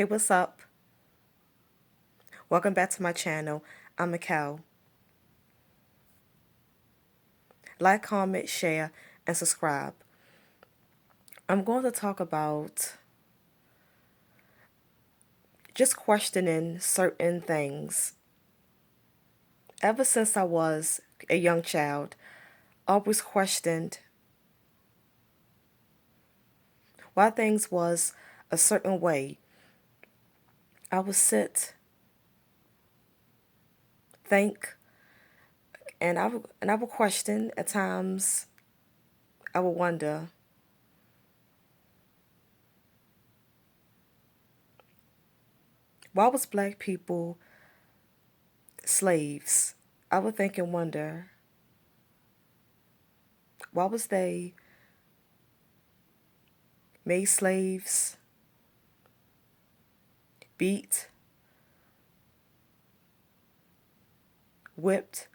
Hey, what's up? Welcome back to my channel. I'm Mikkel. Like, comment, share, and subscribe. I'm going to talk about just questioning certain things. Ever since I was a young child, I always questioned why things was a certain way. I would sit, think, and I would question. At times, I would wonder, why was black people slaves? I would think and wonder, why was they made slaves, beat, whipped?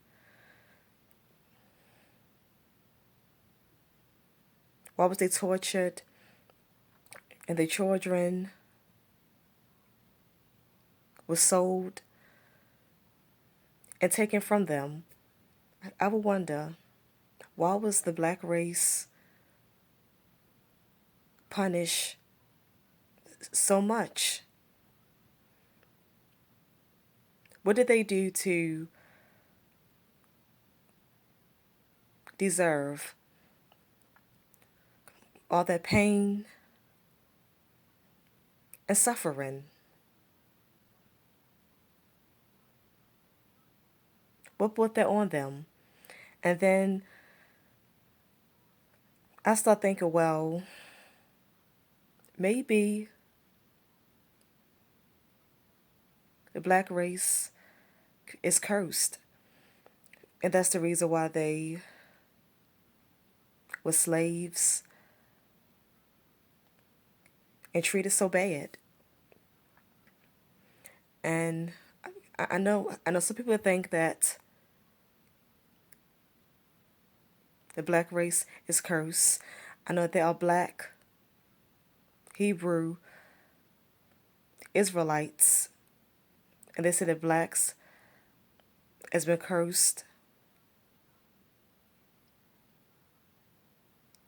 Why was they tortured and their children were sold and taken from them? I would wonder, why was the black race punished so much? What did they do to deserve all that pain and suffering? What brought that on them? And then I start thinking, well, maybe the black race is cursed. And that's the reason why they were slaves and treated so bad. And I know some people think that the black race is cursed. I know there are black Hebrew Israelites, and they say that blacks has been cursed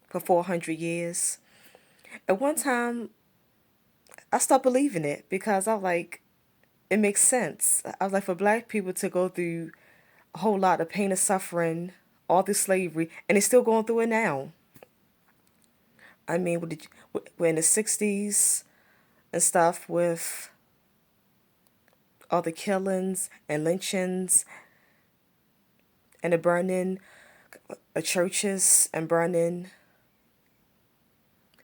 for 400 years. At one time, I stopped believing it because I was like, it makes sense. I was like, for black people to go through a whole lot of pain and suffering, all this slavery, and they're still going through it now. I mean, we're in the 60s and stuff with all the killings and lynchings and the burning of churches and burning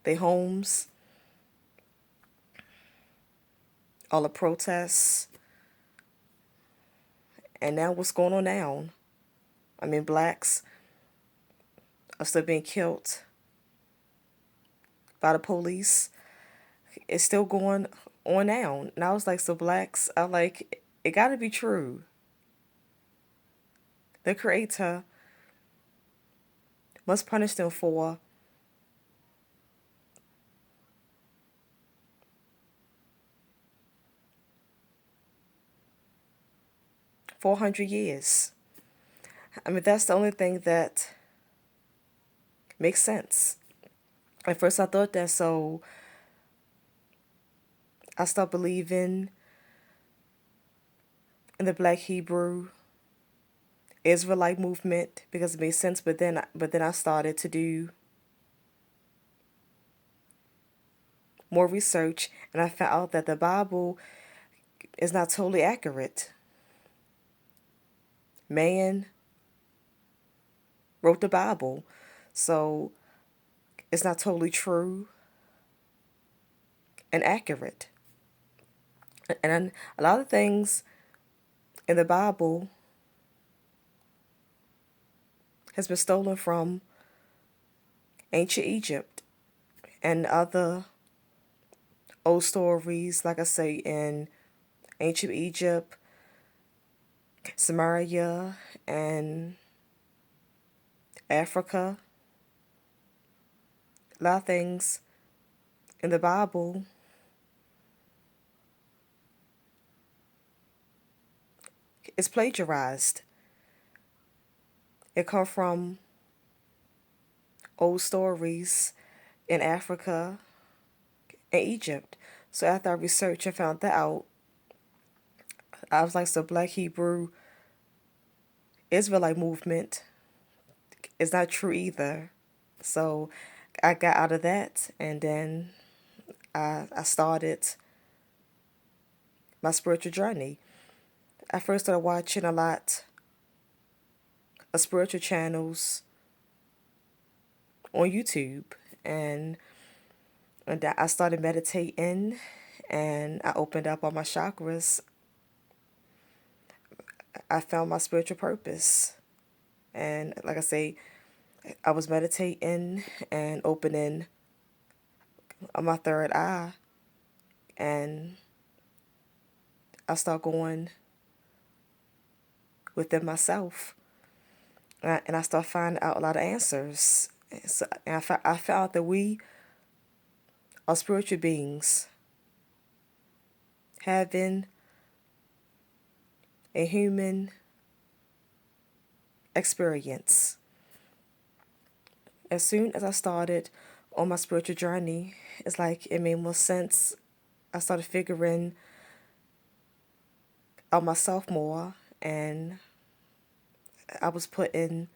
their homes, all the protests, and now what's going on now? I mean, blacks are still being killed by the police. It's still going on now. And I was like, so blacks, I like, it gotta be true. The creator must punish them for 400 years. I mean, that's the only thing that makes sense. At first I thought that, so I stopped believing in the Black Hebrew Israelite movement because it made sense. But then I started to do more research, and I found out that the Bible is not totally accurate. Man wrote the Bible, so it's not totally true and accurate. And a lot of things in the Bible has been stolen from ancient Egypt and other old stories, like I say, in ancient Egypt, Samaria, and Africa. A lot of things in the Bible is plagiarized. It come from old stories in Africa and Egypt. So after I researched and found that out, I was like, so Black Hebrew Israelite movement is not true either. So I got out of that, and then I started my spiritual journey. I first started watching a lot of spiritual channels on YouTube, and I started meditating, and I opened up all my chakras. I found my spiritual purpose, and like I say, I was meditating and opening my third eye, and I start going within myself, and I start finding out a lot of answers. So, and I found that we are spiritual beings having a human experience. As soon as I started on my spiritual journey, it's like it made more sense. I started figuring out myself more, and I was putting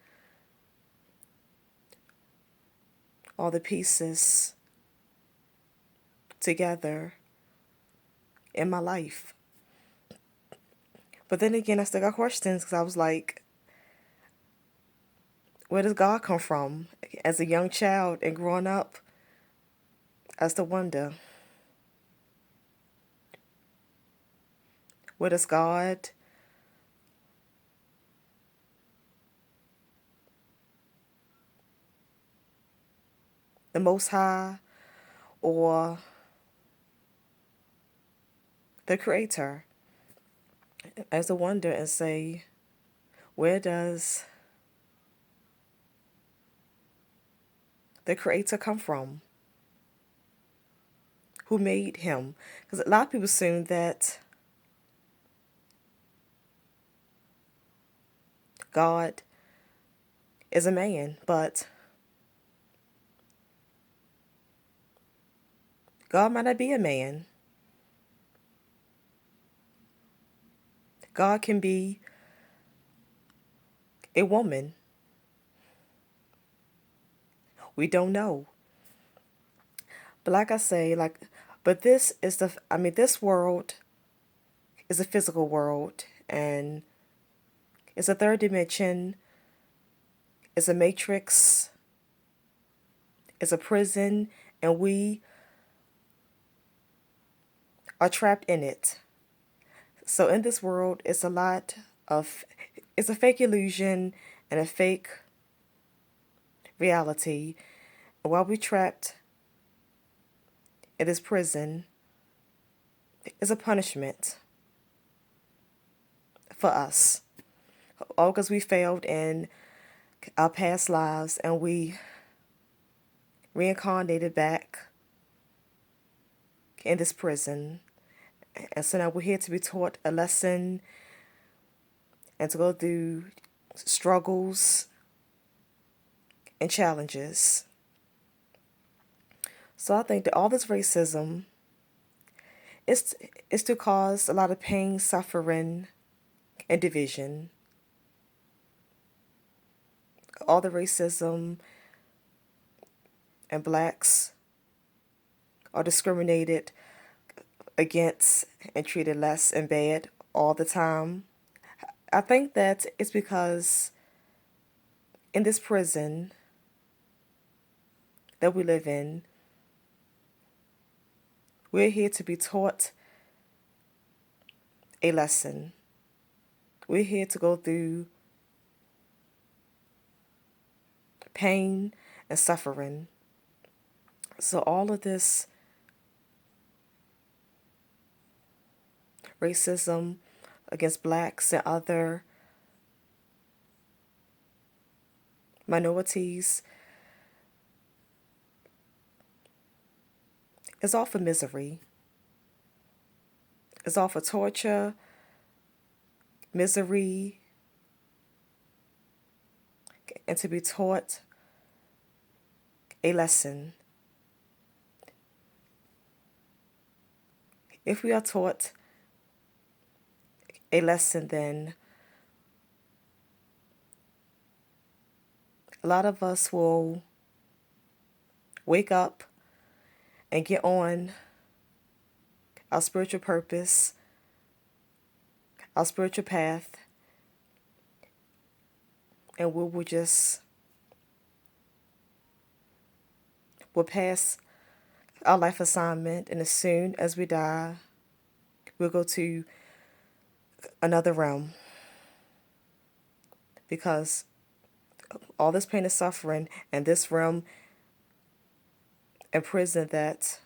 all the pieces together in my life. But then again, I still got questions because I was like, where does God come from? As a young child and growing up, I still wonder, where does God, the Most High, or the Creator? I still wonder and say, where does the Creator come from? Who made him? Because a lot of people assume that God is a man, but God might not be a man. God can be a woman. We don't know. But like I say, but this is this world is a physical world, and it's a third dimension, it's a matrix, it's a prison, and we are trapped in it. So in this world, of, it's a fake illusion and a fake reality. And while we're trapped in this prison, it's a punishment for us. All because we failed in our past lives and we reincarnated back in this prison. And so now we're here to be taught a lesson and to go through struggles and challenges. So I think that all this racism is to cause a lot of pain, suffering, and division. All the racism and blacks are discriminated against and treated less and bad all the time. I think that it's because in this prison that we live in, we're here to be taught a lesson. We're here to go through pain and suffering. So all of this racism against blacks and other minorities is all for misery. It's all for torture misery, and to be taught a lesson. If we are taught a lesson, then a lot of us will wake up and get on our spiritual purpose, our spiritual path, and we will just will pass our life assignment, and as soon as we die, we'll go to another realm because all this pain and suffering and this realm and prison that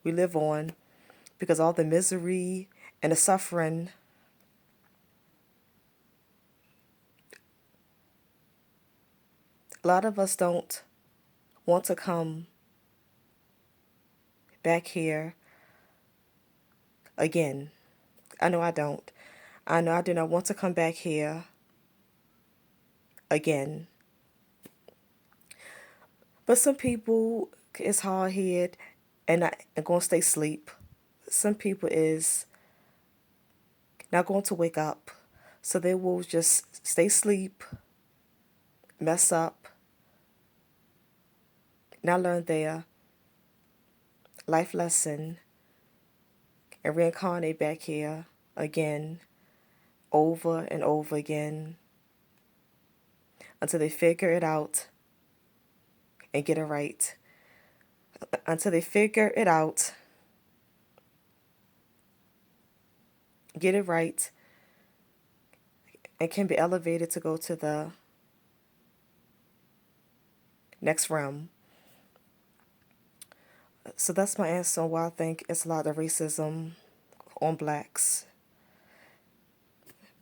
we live on, because all the misery and the suffering, a lot of us don't want to come back here again. I know I don't. I know I do not want to come back here again. But some people is hard headed and not and going to stay asleep. Some people is not going to wake up. So they will just stay asleep, mess up, not learn their life lesson, and reincarnate back here again, over and over again, until they figure it out and get it right. Until they figure it out, get it right, and can be elevated to go to the next realm. So that's my answer on why I think it's a lot of racism on blacks.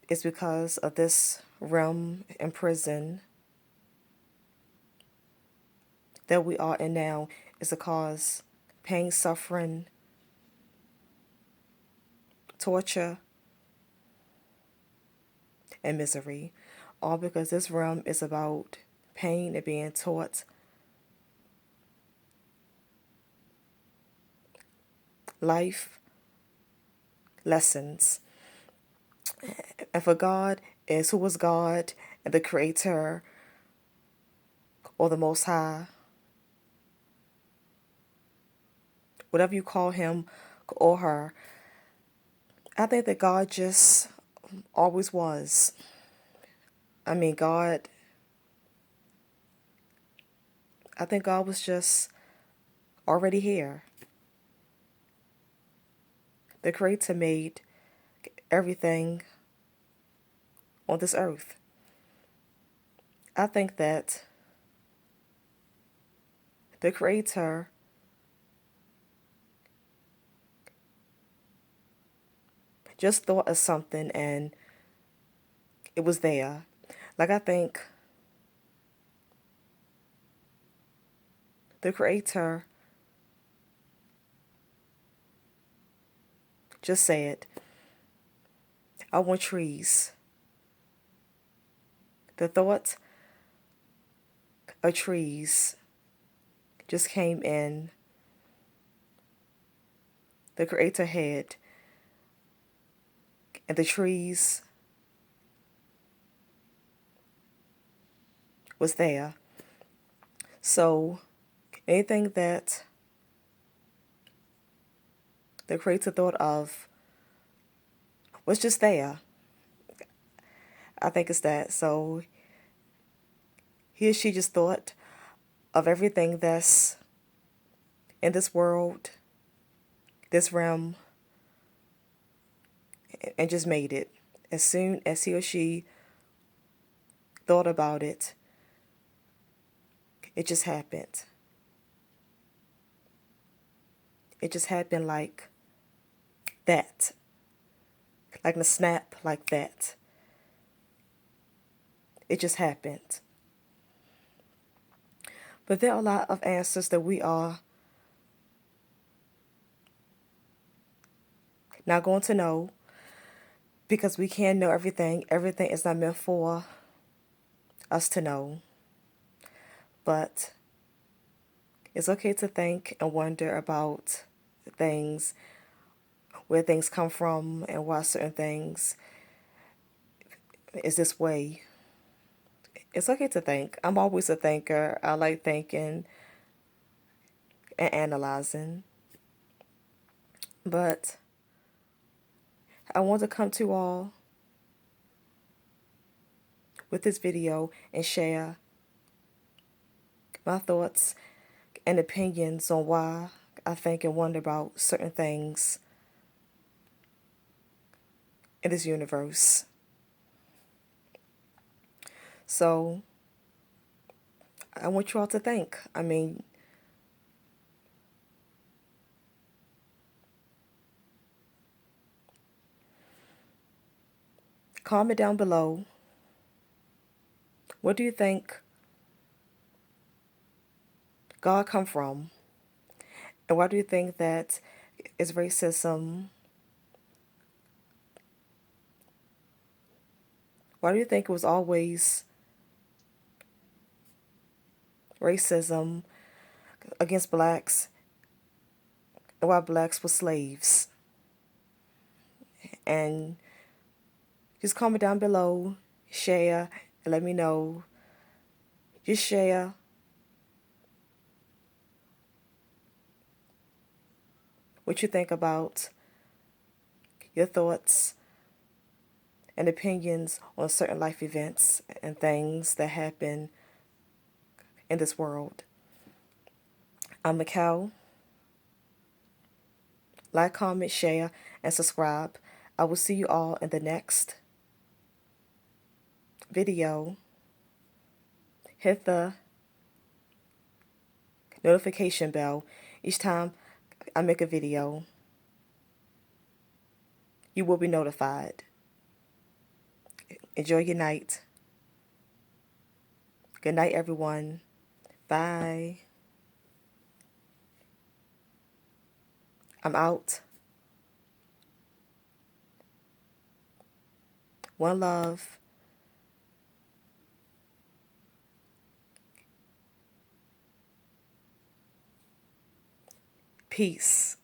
It's because of this realm in prison that we are in now is to cause pain, suffering, torture, and misery. All because this realm is about pain and being taught life lessons. And for God is who was God and the Creator or the Most High, whatever you call him or her. I think that God just always was. God, I think God was just already here. The Creator made everything on this earth. I think that the Creator just thought of something and it was there. Like I think the Creator just said, I want trees. The thought of trees just came in the Creator head, and the trees was there. So anything that the Creator thought of was just there. I think it's that. So he or she just thought of everything that's in this world, this realm, and just made it. As soon as he or she thought about it, it just happened. It just happened like that. Like in a snap, like that. It just happened. But there are a lot of answers that we are not going to know because we can't know everything. Everything is not meant for us to know. But it's okay to think and wonder about things, where things come from, and why certain things is this way. It's okay to think. I'm always a thinker. I like thinking and analyzing. But I want to come to all with this video and share my thoughts and opinions on why I think and wonder about certain things in this universe. So I want you all to think. I mean, comment down below. Where do you think God come from? And why do you think that is racism? Why do you think it was always racism against blacks, and why blacks were slaves? And just comment down below, share, and let me know. Just share what you think about your thoughts and opinions on certain life events and things that happen in this world. I'm Mikkel. Like, comment, share, and subscribe. I will see you all in the next video. Hit the notification bell each time I make a video. You will be notified. Enjoy your night. Good night, everyone. Bye. I'm out. One love. Peace.